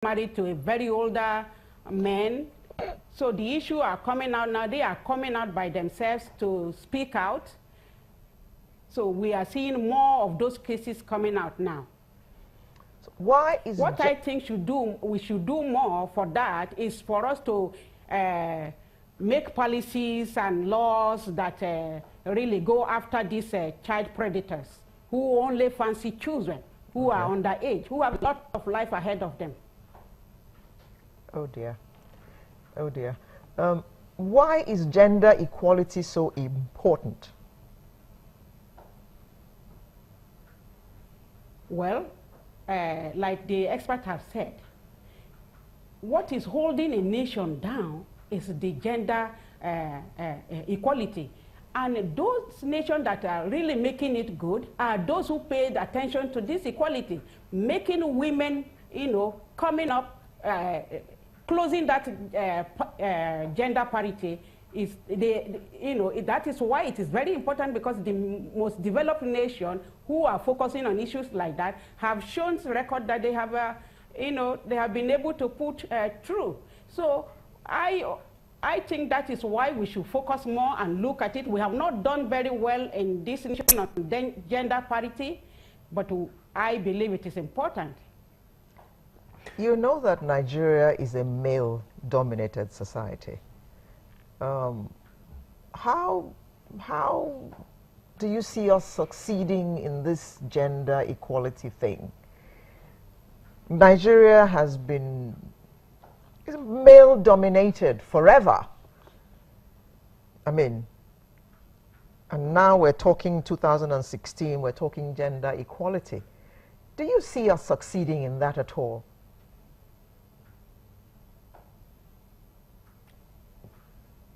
married to a very older man. So the issue are coming out now. They are coming out by themselves to speak out. So we are seeing more of those cases coming out now. So why is what I think we should do more for that is for us to make policies and laws that really go after these child predators who only fancy children, who are underage, who have a lot of life ahead of them. Oh dear. Oh dear. Why is gender equality so important? Well, like the experts have said, what is holding a nation down is the gender equality. And those nations that are really making it good are those who paid attention to this equality, making women, coming up, closing that gender parity. Is that is why it is very important, because the most developed nation who are focusing on issues like that have shown record that they have, they have been able to put through. So I think that is why we should focus more and look at it. We have not done very well in this nation on gender parity, but I believe it is important. You know that Nigeria is a male-dominated society. How do you see us succeeding in this gender equality thing? Nigeria has been male-dominated forever. I mean, and now we're talking 2016, we're talking gender equality. Do you see us succeeding in that at all?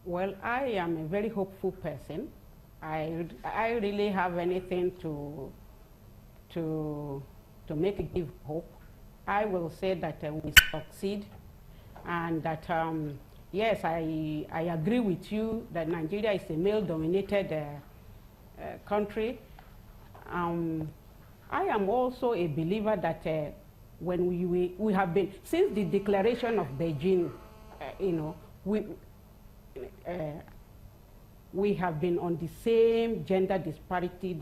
Well, I am a very hopeful person. I really have anything to give hope. I will say that we succeed, and that yes, I agree with you that Nigeria is a male-dominated country. I am also a believer that when we have been, since the declaration of Beijing, we have been on the same gender disparity,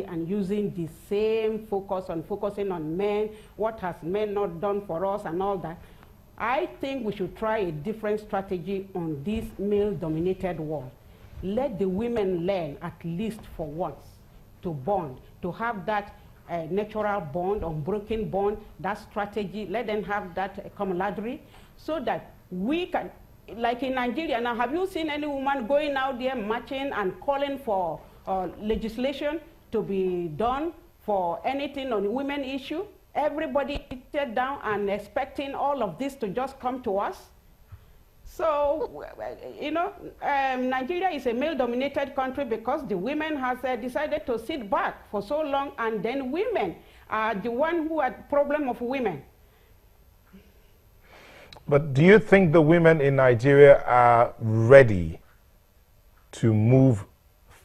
and using the same focusing on men, what has men not done for us and all that. I think we should try a different strategy on this male-dominated world. Let the women learn, at least for once, to bond, to have that natural bond, unbroken bond, that strategy. Let them have that camaraderie, so that we can, like in Nigeria now, have you seen any woman going out there marching and calling for legislation to be done for anything on the women issue? Everybody sit down and expecting all of this to just come to us. So, Nigeria is a male-dominated country because the women has decided to sit back for so long, and then women are the one who had problem of women. But do you think the women in Nigeria are ready to move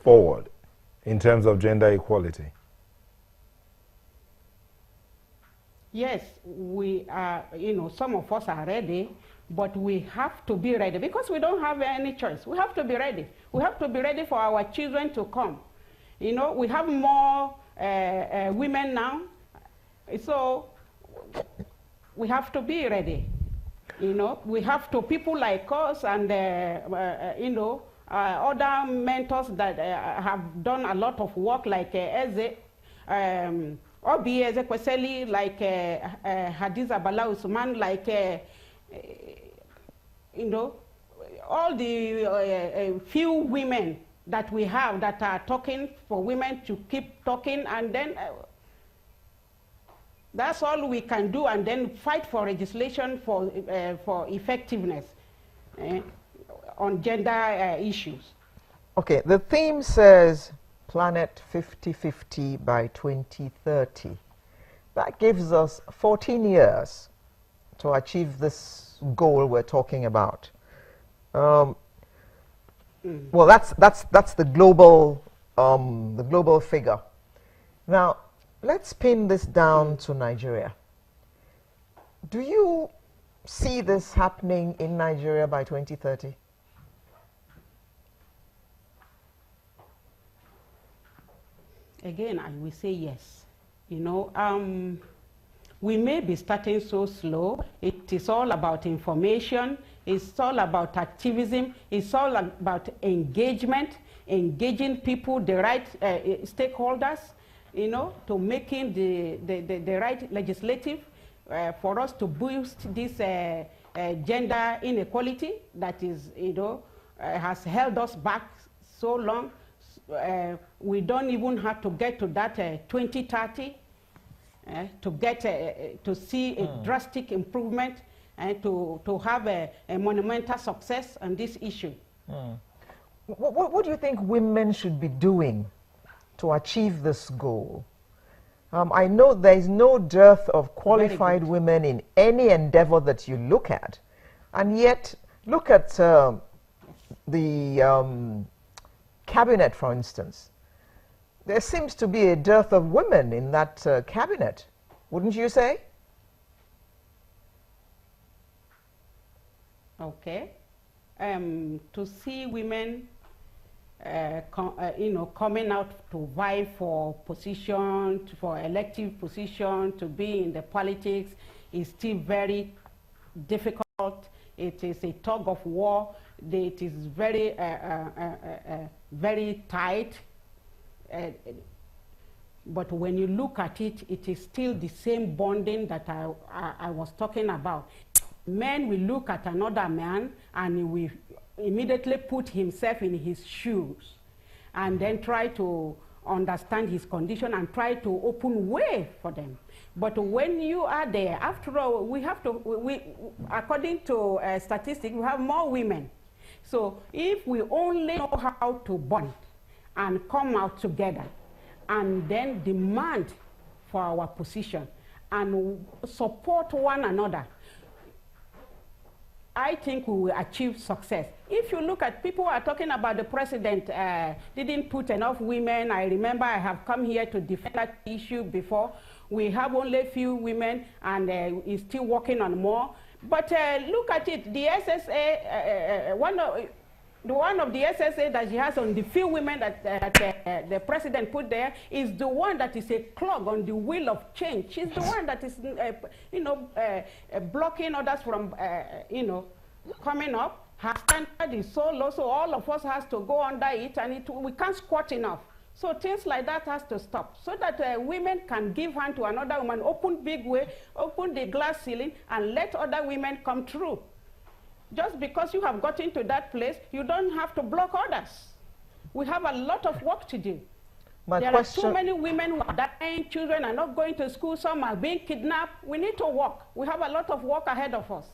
forward in terms of gender equality? Yes, we are, some of us are ready, but we have to be ready because we don't have any choice. We have to be ready. We have to be ready for our children to come. We have more women now, so we have to be ready. We have to, people like us and, other mentors that have done a lot of work, like Obi Ezekwesili, like Hadiza Bala Usman, like, all the few women that we have that are talking for women to keep talking, and then that's all we can do, and then fight for legislation for effectiveness on gender issues. Okay, the theme says Planet 50/50 by 2030. That gives us 14 years to achieve this goal we're talking about. Well, that's the global figure. Now, let's pin this down to Nigeria. Do you see this happening in Nigeria by 2030? Again, I will say yes. You know, we may be starting so slow. It is all about information. It's all about activism. It's all about engagement, engaging people, the right stakeholders, you know, to making the right legislative for us to boost this gender inequality that is, you know, has held us back so long. We don't even have to get to that 2030 to get to see a drastic improvement and to have a monumental success on this issue. What do you think women should be doing to achieve this goal? I know there is no dearth of qualified women in any endeavor that you look at, and yet look at the cabinet, for instance. There seems to be a dearth of women in that cabinet, wouldn't you say? Okay. To see women, you know, coming out to vie for position, for elective position, to be in the politics is still very difficult. It is a tug of war. It is very, very tight. But when you look at it, it is still the same bonding that I was talking about. Men will look at another man and he will immediately put himself in his shoes and then try to understand his condition and try to open way for them. But when you are there, after all, we have to, according to statistics, we have more women. So if we only know how to bond and come out together and then demand for our position and support one another, I think we will achieve success. If you look at people who are talking about the president didn't put enough women, I remember I have come here to defend that issue before. We have only a few women and he's still working on more. But look at it, the SSA, one of the SSA that she has on the few women that the president put there is the one that is a clog on the wheel of change. She's the one that is, you know, blocking others from, you know, coming up. Her standard is so low, so all of us has to go under it, and we can't squat enough. So things like that has to stop, so that women can give hand to another woman, open big way, open the glass ceiling, and let other women come through. Just because you have gotten to that place, you don't have to block others. We have a lot of work to do. There are too many women who are dying, children are not going to school, some are being kidnapped. We need to work. We have a lot of work ahead of us.